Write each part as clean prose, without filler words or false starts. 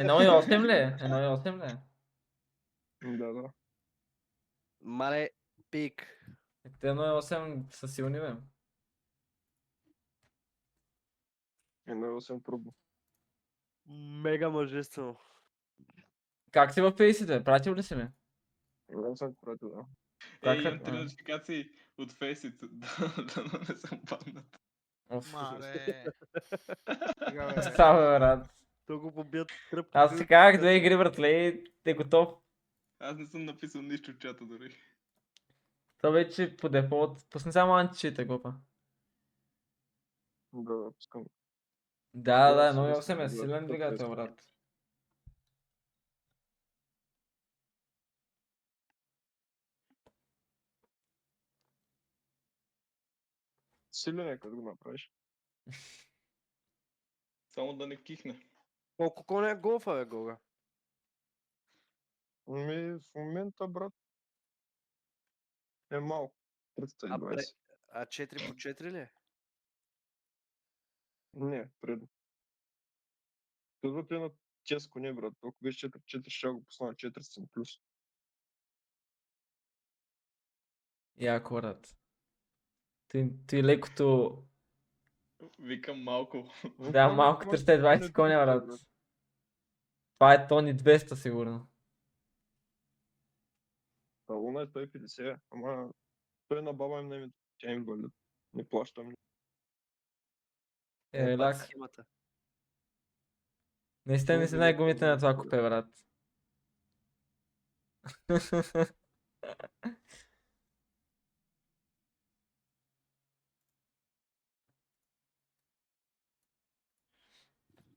1,8 ли? 1,8 ли? Да. Мале, пик. Те 1,8 са силни, бе. 1,8 турбо. Мега мъжествено. Как си в пейсите? Пратил ли си ми? Не съм пратил, да. Как Имам е? 3 нотификации от фейсите. Да не съм паднат. Оф. Мале. Стига, бе. Става, брат. То го побият тръпки. Аз си казах 2 игри, братле, е готов. Аз не съм написал нищо в чата дори. То вече по дефолт. Пусни само античите, глупа. Да, пускам. Да, Да, 1,8 е да, силен да, двигател, да. брат. Силен е, като го направиш. Само да не кихне. Колко коня е голфа, бе, Гога? В момента, брат, е малко. 320. А 4x4 ли е? Не, предно. Казвате на тез коне, брат. Ако беше 4-4, ще го пусна на 400 плюс. Яко, брат. Той лекото... Викам малко. Да, малко 320 коня, брат. Това е тони 200 сигурно. А луна е 150, ама той на баба им не ми, тя им валят. Не плащам. Е, пак лак. схемата. Наистина не си най-гумите на това купе, брат.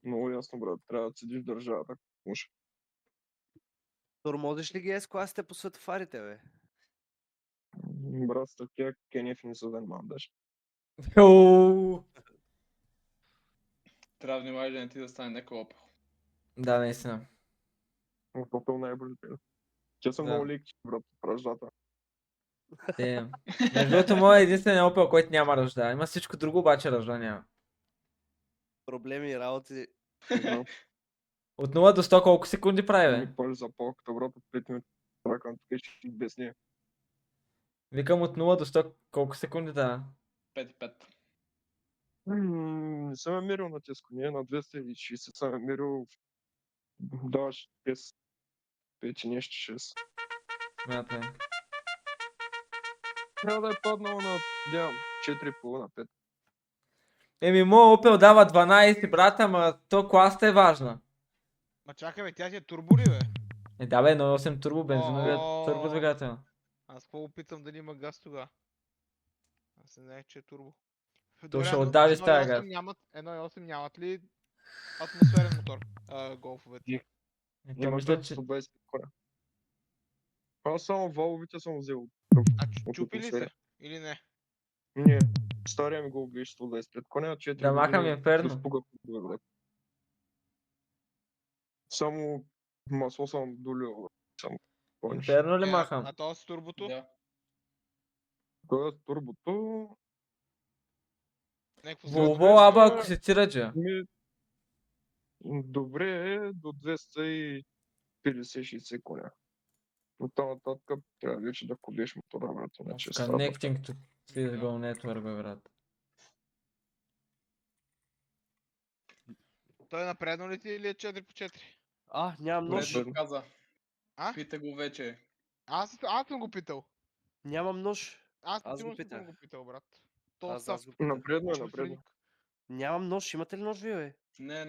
Много ясно, брат. Трябва да седиш в държавата. Може. Тормозиш ли ги S-класите по светофарите, бе? Брат, с такива кенеф не се занимавам даже. Йоу! Трябва да внимаваш да не ти да стане някой опел. Да, наистина. Попъл най-бързо. Те са Да. много леки, брат, ръждата. Те. Между другото, моят е единствен опел, който няма ръжда. Има всичко друго, обаче ръжда няма. Проблеми и работи. Да. От 0 до 100 колко секунди прави, бе? Ми пали за палката, брат, от 5 минути. Тракам тук ще без нея. Викам от 0 до 100 колко секунди да. 5-5. Не съм я мерил на теско, не на 260 съм я мерил. Даваш 5 и нещо 6. Смятай. Трябва да е паднало на, дявам, 4,5-5. Еми, моят опел дава 12, брата, ама то класта е важна. Ма чакай, бе, тя ти е турбо ли, бе? Е, да бе, 1,8 турбо, бензиновия О. турбо двигател. Аз какво опитам дали има газ тогава? Аз не знаех, че е турбо. То ще отдави с тая газ. 1.8 нямат ли атмосферен мотор? Голфовете. То мисля, че... 120 коня. Аз само валовите съм взел. А От чупи ли се? атмосфера. Или не? Не, стария ми го беше 125 коня, 4 Да махам инферно. Разпуга. Само масло съм долил. Само. помниш. Инферно ли махам? А то с турбото? Да. Това е турбото. Някакво Волво, Двеста- аба, ако се тираджа. Ми, добре е до 250-60 коня. От там нататък трябва вече да кодеш мотора, брат, иначе е страта. Connecting to physical network, бе, брат. Той напредно ли ти или е 4x4? Нямам нож. Предно каза. А? Пита го вече. Аз съм го питал. Нямам нож. Аз Аз сигурно го съм питах. го питал, брат. То Аз са го питах. Напредно е, чувствени. напредно. Нямам нож. Имате ли нож, вие, бе? Не, Е,